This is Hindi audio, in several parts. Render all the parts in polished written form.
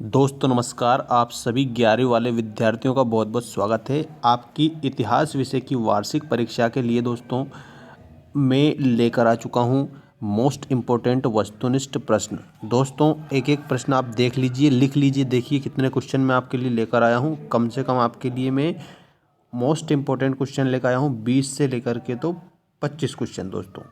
दोस्तों नमस्कार। आप सभी 11वीं वाले विद्यार्थियों का बहुत बहुत स्वागत है। आपकी इतिहास विषय की वार्षिक परीक्षा के लिए दोस्तों मैं लेकर आ चुका हूं मोस्ट इम्पोर्टेंट वस्तुनिष्ठ प्रश्न। दोस्तों एक एक प्रश्न आप देख लीजिए, लिख लीजिए, देखिए कितने क्वेश्चन मैं आपके लिए लेकर आया हूं। कम से कम आपके लिए मैं मोस्ट इम्पोर्टेंट क्वेश्चन लेकर आया हूं 20 से लेकर के तो 25 क्वेश्चन। दोस्तों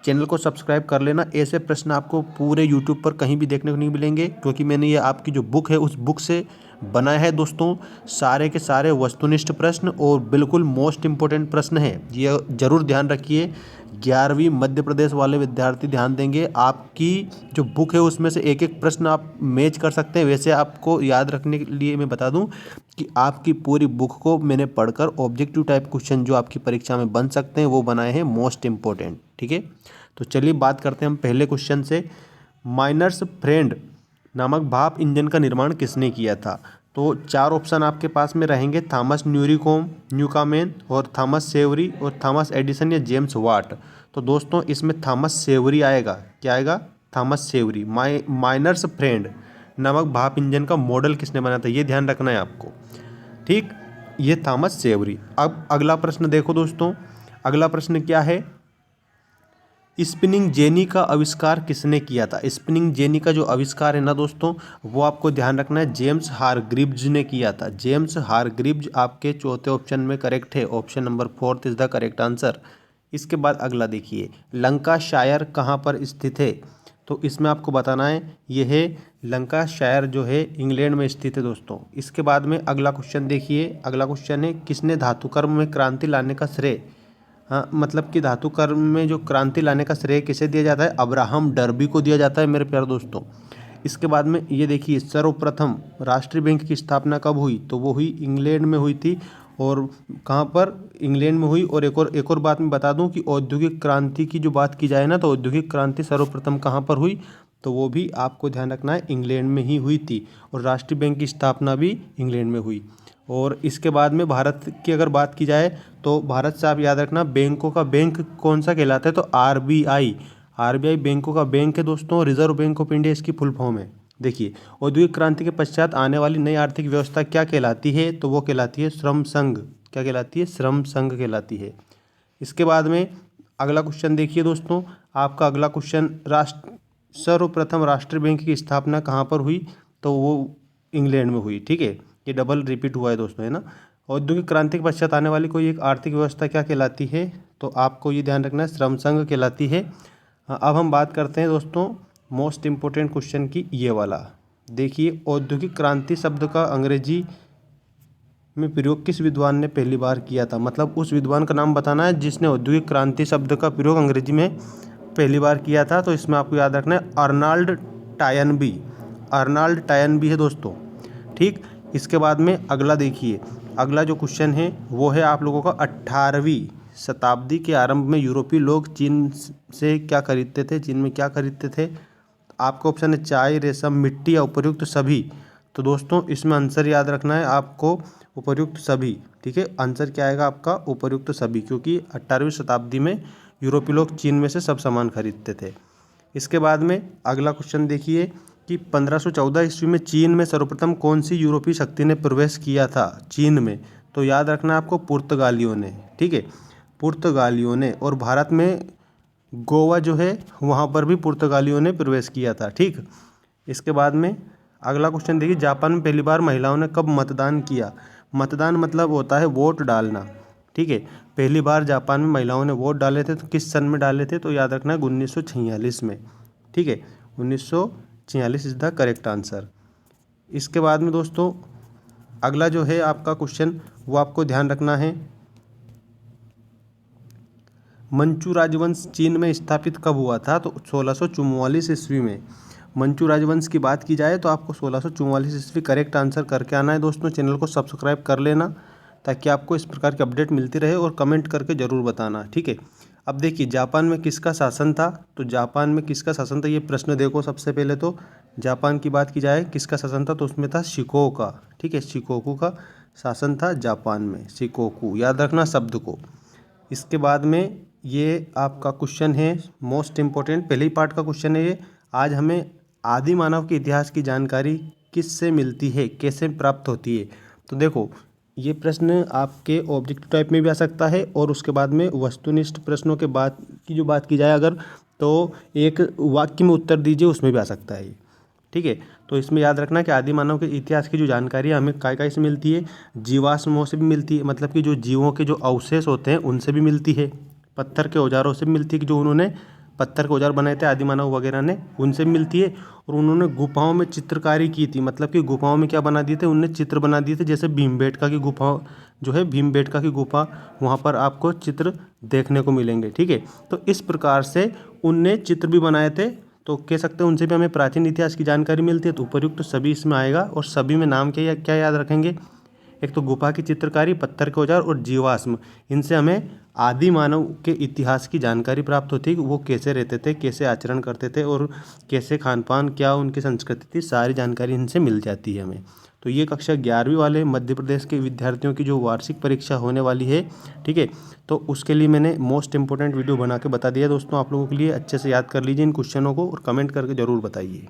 चैनल को सब्सक्राइब कर लेना। ऐसे प्रश्न आपको पूरे यूट्यूब पर कहीं भी देखने को नहीं मिलेंगे, क्योंकि मैंने ये आपकी जो बुक है उस बुक से बनाया है दोस्तों। सारे के सारे वस्तुनिष्ठ प्रश्न और बिल्कुल मोस्ट इम्पोर्टेंट प्रश्न है, ये जरूर ध्यान रखिए। 11वीं मध्य प्रदेश वाले विद्यार्थी ध्यान देंगे। आपकी जो बुक है उसमें से एक एक प्रश्न आप मैच कर सकते हैं। वैसे आपको याद रखने के लिए मैं बता दूं कि आपकी पूरी बुक को मैंने पढ़कर ऑब्जेक्टिव टाइप क्वेश्चन जो आपकी परीक्षा में बन सकते हैं वो बनाए हैं मोस्ट इम्पोर्टेंट। ठीक है, तो चलिए बात करते हैं हम पहले क्वेश्चन से। माइनर्स फ्रेंड नामक भाप इंजन का निर्माण किसने किया था? तो चार ऑप्शन आपके पास में रहेंगे, थॉमस न्यूकामेन और थॉमस सेवरी और थॉमस एडिसन या जेम्स वाट। तो दोस्तों इसमें थॉमस सेवरी आएगा। क्या आएगा? थॉमस सेवरी। माइनर्स फ्रेंड नामक भाप इंजन का मॉडल किसने बनाया था, ये ध्यान रखना है आपको। ठीक, ये थॉमस सेवरी। अब अगला प्रश्न देखो दोस्तों। अगला प्रश्न क्या है? स्पिनिंग जेनी का आविष्कार किसने किया था? स्पिनिंग जेनी का जो आविष्कार है ना दोस्तों, वो आपको ध्यान रखना है, जेम्स हारग्रीव्ज ने किया था। जेम्स हारग्रीव्ज आपके चौथे ऑप्शन में करेक्ट है। Option number 4 is the correct answer. इसके बाद अगला देखिए, लंकाशायर कहाँ पर स्थित है? तो इसमें आपको बताना है, यह है लंकाशायर जो है इंग्लैंड में स्थित है दोस्तों। इसके बाद में अगला क्वेश्चन देखिए। अगला क्वेश्चन है, किसने धातुकर्म में क्रांति लाने का श्रेय, हाँ मतलब कि धातु कर्म में जो क्रांति लाने का श्रेय किसे दिया जाता है? अब्राहम डर्बी को दिया जाता है मेरे प्यारे दोस्तों। इसके बाद में ये देखिए, सर्वप्रथम राष्ट्रीय बैंक की स्थापना कब हुई? तो वो हुई इंग्लैंड में हुई थी। और कहाँ पर? इंग्लैंड में हुई। और एक और बात मैं बता दूं कि औद्योगिक क्रांति की जो बात की जाए ना, तो औद्योगिक क्रांति सर्वप्रथम कहाँ पर हुई? तो वो भी आपको ध्यान रखना है, इंग्लैंड में ही हुई थी। और राष्ट्रीय बैंक की स्थापना भी इंग्लैंड में हुई। और इसके बाद में भारत की अगर बात की जाए तो भारत से आप याद रखना, बैंकों का बैंक कौन सा कहलाता है? तो आरबीआई। आरबीआई बैंकों का बैंक है दोस्तों। रिजर्व बैंक ऑफ इंडिया इसकी फुल फॉर्म है। देखिए, औद्योगिक क्रांति के पश्चात आने वाली नई आर्थिक व्यवस्था क्या कहलाती है? तो वो कहलाती है श्रम संघ। क्या कहलाती है? श्रम संघ कहलाती है। इसके बाद में अगला क्वेश्चन देखिए दोस्तों। आपका अगला क्वेश्चन, सर्वप्रथम राष्ट्रीय बैंक की स्थापना कहाँ पर हुई? तो वो इंग्लैंड में हुई। ठीक है, ये डबल रिपीट हुआ है दोस्तों, है ना। औद्योगिक क्रांति के पश्चात आने वाली कोई एक आर्थिक व्यवस्था क्या कहलाती है? तो आपको ये ध्यान रखना है, श्रम संघ कहलाती है। अब हम बात करते हैं दोस्तों मोस्ट इम्पोर्टेंट क्वेश्चन की, ये वाला देखिए। औद्योगिक क्रांति शब्द का अंग्रेजी में प्रयोग किस विद्वान ने पहली बार किया था? मतलब उस विद्वान का नाम बताना है जिसने औद्योगिक क्रांति शब्द का प्रयोग अंग्रेजी में पहली बार किया था। तो इसमें आपको याद रखना है अर्नाल्ड टायनबी। अर्नाल्ड टायनबी है दोस्तों। ठीक, इसके बाद में अगला देखिए। अगला जो क्वेश्चन है वो है आप लोगों का, 18वीं शताब्दी के आरंभ में यूरोपीय लोग चीन से क्या खरीदते थे? चीन में क्या खरीदते थे? आपका ऑप्शन है चाय, रेशम, मिट्टी या उपर्युक्त सभी। तो दोस्तों इसमें आंसर याद रखना है आपको, उपर्युक्त सभी। ठीक है, आंसर क्या आएगा आपका? उपर्युक्त सभी, क्योंकि 18वीं शताब्दी में यूरोपीय लोग चीन में से सब सामान खरीदते थे। इसके बाद में अगला क्वेश्चन देखिए कि 1514 ईस्वी में चीन में सर्वप्रथम कौन सी यूरोपीय शक्ति ने प्रवेश किया था चीन में? तो याद रखना आपको, पुर्तगालियों ने। ठीक है, पुर्तगालियों ने। और भारत में गोवा जो है वहाँ पर भी पुर्तगालियों ने प्रवेश किया था। ठीक, इसके बाद में अगला क्वेश्चन देखिए, जापान में पहली बार महिलाओं ने कब मतदान किया? मतदान मतलब होता है वोट डालना। ठीक है, पहली बार जापान में महिलाओं ने वोट डाले थे, तो किस सन में डाले थे? तो याद रखना है 1946 में। ठीक है, 1946 इज द करेक्ट आंसर। इसके बाद में दोस्तों अगला जो है आपका क्वेश्चन वो आपको ध्यान रखना है, मंचू राजवंश चीन में स्थापित कब हुआ था? तो 1644 ईस्वी में। मंचू राजवंश की बात की जाए तो आपको 1644 ईस्वी करेक्ट आंसर करके आना है दोस्तों। चैनल को सब्सक्राइब कर लेना ताकि आपको इस प्रकार की अपडेट मिलती रहे, और कमेंट करके ज़रूर बताना। ठीक है, अब देखिए जापान में किसका शासन था? तो जापान में किसका शासन था, ये प्रश्न देखो। सबसे पहले तो जापान की बात की जाए किसका शासन था, तो उसमें था शिकोकू का। ठीक है, शिकोकू का शासन था जापान में। शिकोकू याद रखना शब्द को। इसके बाद में ये आपका क्वेश्चन है मोस्ट इम्पोर्टेंट, पहले ही पार्ट का क्वेश्चन है ये। आज हमें आदि मानव के इतिहास की जानकारी किससे मिलती है, कैसे प्राप्त होती है। तो देखो ये प्रश्न आपके ऑब्जेक्टिव टाइप में भी आ सकता है और उसके बाद में वस्तुनिष्ठ प्रश्नों के बाद की जो बात की जाए अगर, तो एक वाक्य में उत्तर दीजिए उसमें भी आ सकता है। ठीक है, तो इसमें याद रखना कि आदि मानव के इतिहास की जो जानकारी हमें काय से मिलती है, जीवाश्मों से भी मिलती है, मतलब कि जो जीवों के जो अवशेष होते हैं उनसे भी मिलती है, पत्थर के औजारों से भी मिलती है कि जो उन्होंने पत्थर के औजार बनाए थे आदि मानव वगैरह ने, उनसे भी मिलती है। और उन्होंने गुफाओं में चित्रकारी की थी, मतलब कि गुफाओं में क्या बना दिए थे, उनने चित्र बना दिए थे। जैसे भीमबेटका की गुफा जो है, भीमबेटका की गुफा, वहाँ पर आपको चित्र देखने को मिलेंगे। ठीक है, तो इस प्रकार से उनने चित्र भी बनाए थे, तो कह सकते हैं उनसे भी हमें प्राचीन इतिहास की जानकारी मिलती है। तो उपयुक्त सभी इसमें आएगा और सभी में नाम क्या याद रखेंगे, एक तो गुफा की चित्रकारी, पत्थर के औजार और जीवाश्म, इनसे हमें आदि मानव के इतिहास की जानकारी प्राप्त होती है कि वो कैसे रहते थे, कैसे आचरण करते थे और कैसे खान पान, क्या उनकी संस्कृति थी, सारी जानकारी इनसे मिल जाती है हमें। तो ये कक्षा 11वीं वाले मध्य प्रदेश के विद्यार्थियों की जो वार्षिक परीक्षा होने वाली है, ठीक है, तो उसके लिए मैंने मोस्ट इंपॉर्टेंट वीडियो बना के बता दिया दोस्तों आप लोगों के लिए। अच्छे से याद कर लीजिए इन क्वेश्चनों को और कमेंट करके ज़रूर बताइए।